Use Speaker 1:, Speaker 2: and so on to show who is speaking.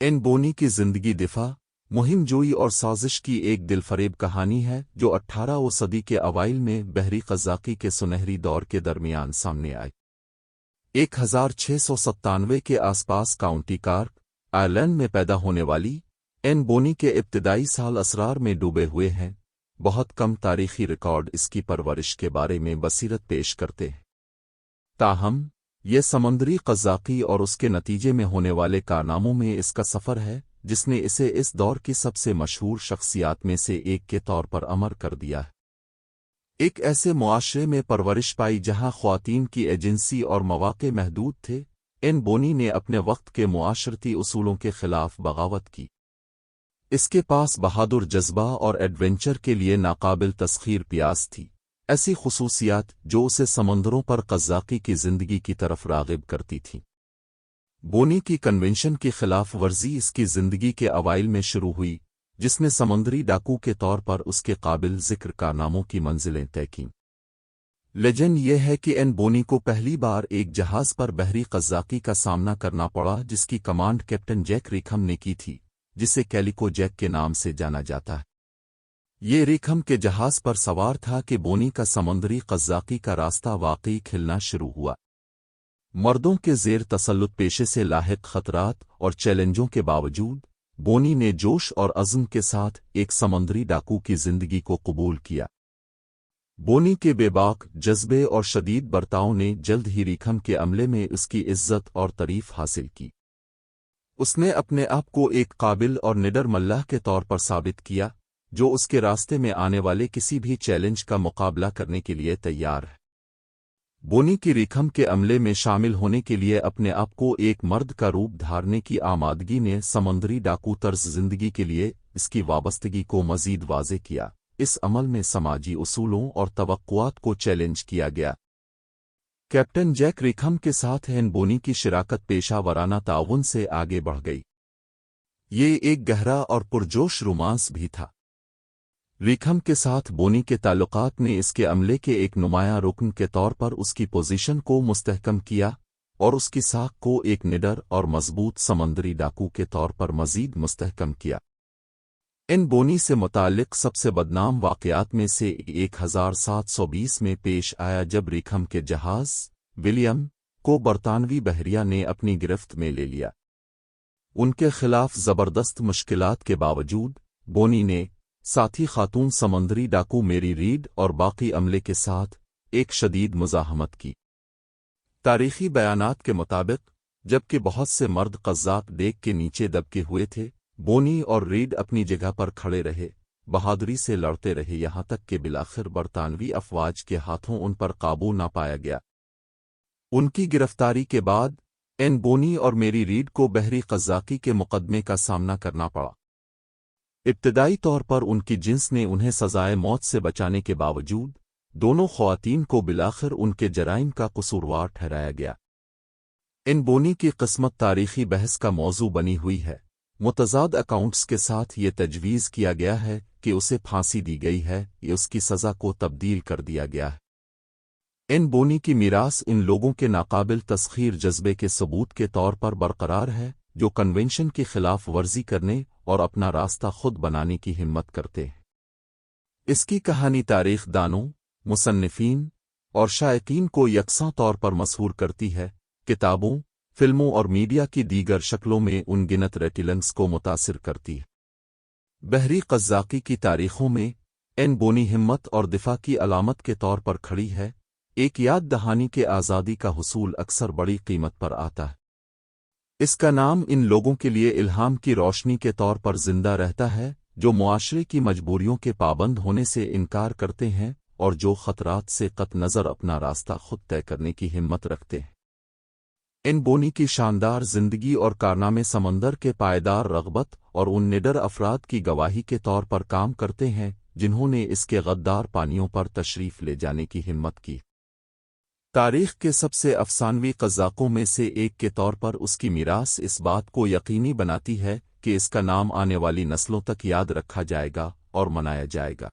Speaker 1: N बोनी की जिंदगी दिफा मुहिम जोई और साजिश की एक दिलफरेब कहानी है जो 18वीं सदी के अवाइल में बहरी कज़ाकी के सुनहरी दौर के दरमियान सामने आई। 1697 के आसपास काउंटी कार्क, आयरलैंड में पैदा होने वाली एन बोनी के इब्तिदाई साल असरार में डूबे हुए हैं। बहुत कम तारीखी रिकॉर्ड इसकी परवरिश के बारे में बसीरत पेश करते हैं। ताहम ये समुद्री कज़ाकी और उसके नतीजे में होने वाले कारनामों में इसका सफ़र है जिसने इसे इस दौर की सबसे मशहूर शख्सियात में से एक के तौर पर अमर कर दिया है। एक ऐसे मुआशरे में परवरिश पाई जहां ख्वातीन की एजेंसी और मौक़े महदूद थे, एन बोनी ने अपने वक्त के मुआशरती उसूलों के खिलाफ बगावत की। इसके पास बहादुर जज्बा और एडवेंचर के लिए नाकाबिल तस्खीर प्यास थी, ऐसी खुसूसियात जो उसे समंदरों पर कज़ाकी की जिंदगी की तरफ राग़िब करती थीं। बोनी की कन्वेंशन की खिलाफ वर्जी इसकी जिंदगी के अवाइल में शुरू हुई, जिसने समुद्री डाकू के तौर पर उसके काबिल ज़िक्र कारनामों की मंजिलें तय कीं। लेजेंड यह है कि एन बोनी को पहली बार एक जहाज़ पर बहरी कज़ाकी का सामना करना पड़ा जिसकी कमांड कैप्टन जैक रिकहम ने की थी, जिसे कैलिको जैक के नाम से जाना जाता है। ये रिकहम के जहाज़ पर सवार था कि बोनी का समुद्री कज़ाकी का रास्ता वाकई खिलना शुरू हुआ। मर्दों के ज़ेर तसल्लुत पेशे से लाहिक खतरात और चैलेंजों के बावजूद बोनी ने जोश और अज़्म के साथ एक समुद्री डाकू की जिंदगी को कबूल किया। बोनी के बेबाक जज्बे और शदीद बर्ताव ने जल्द ही रिकहम के अमले में उसकी इज्जत और तारीफ हासिल की। उसने अपने आप को एक काबिल और निडर मल्लाह के तौर पर साबित किया जो उसके रास्ते में आने वाले किसी भी चैलेंज का मुकाबला करने के लिए तैयार है। बोनी की रिकहम के अमले में शामिल होने के लिए अपने आप को एक मर्द का रूप धारने की आमादगी ने समुद्री डाकू तर्ज जिंदगी के लिए इसकी वाबस्तगी को मजीद वाज़े किया। इस अमल में समाजी उसूलों और तवक्कुआत को चैलेंज किया गया। कैप्टन जैक रिकहम के साथ एन बोनी की शिराकत पेशा वराना ताउन से आगे बढ़ गई। ये एक गहरा और पुरजोश रोमांस भी था। रिकहम के साथ बोनी के ताल्लुकात ने इसके अमले के एक नुमायां रुकन के तौर पर उसकी पोजीशन को मुस्तहकम किया और उसकी साख को एक निडर और मजबूत समंदरी डाकू के तौर पर मजीद मुस्तहकम किया। एन बोनी से मुताल्लिक सबसे बदनाम वाक़यात में से 1720 में पेश आया जब रिकहम के जहाज़ विलियम को बरतानवी बहरिया ने अपनी गिरफ्त में ले लिया। उनके खिलाफ ज़बरदस्त मुश्किलात के बावजूद बोनी ने साथी खातून समंदरी डाकू मेरी रीड और बाकी अमले के साथ एक शदीद मुज़ाहमत की। तारीखी बयानात के मुताबिक जबकि बहुत से मर्द कज़ाक डेक के नीचे दबके हुए थे, बोनी और रीड अपनी जगह पर खड़े रहे, बहादुरी से लड़ते रहे, यहाँ तक कि बिलाखिर बरतानवी अफवाज के हाथों उन पर काबू न पाया गया। उनकी गिरफ्तारी के बाद एन बोनी और मेरी रीड को बहरी कज़ाकी के मुकदमे का सामना करना पड़ा। इब्तिदाई तौर पर उनकी जिन्स ने उन्हें सजाए मौत से बचाने के बावजूद दोनों ख़वातीन को बिलाखिर उनके जराइम का कसूरवार ठहराया गया। एन बोनी की किस्मत तारीखी बहस का मौजू बनी हुई है। मुतज़ाद अकाउंट्स के साथ ये तजवीज़ किया गया है कि उसे फांसी दी गई है या उसकी सज़ा को तब्दील कर दिया गया है। एन बोनी की मीरास इन लोगों के नाकाबिल तस्खीर जज्बे के सबूत के तौर पर बरकरार है जो कन्वेंशन की खिलाफ वर्जी करने और अपना रास्ता खुद बनाने की हिम्मत करते हैं। इसकी कहानी तारीख दानों, मुसन्निफीन और शायकीन को यकसां तौर पर मशहूर करती है। किताबों, फिल्मों और मीडिया की दीगर शक्लों में अनगिनत रेटिलेंस को मुतासिर करती है। बहरी कज़ाकी की तारीखों में एन बोनी हिम्मत और दिफा की अलामत के तौर पर खड़ी है। एक याद दहानी के आज़ादी का हुसूल अक्सर बड़ी कीमत पर आता है। इसका नाम इन लोगों के लिए इल्हाम की रोशनी के तौर पर जिंदा रहता है जो मुआशरे की मजबूरियों के पाबंद होने से इनकार करते हैं और जो खतरात से कत नज़र अपना रास्ता खुद तय करने की हिम्मत रखते हैं। एन बोनी की शानदार जिंदगी और कारनामे समंदर के पायदार रग़बत और उन निडर अफराद की गवाही के तौर पर काम करते हैं जिन्होंने इसके गद्दार पानियों पर तशरीफ़ ले जाने की हिम्मत की। तारीख के सबसे अफसानवी कज़ाकों में से एक के तौर पर उसकी मीरास इस बात को यकीनी बनाती है कि इसका नाम आने वाली नस्लों तक याद रखा जाएगा और मनाया जाएगा।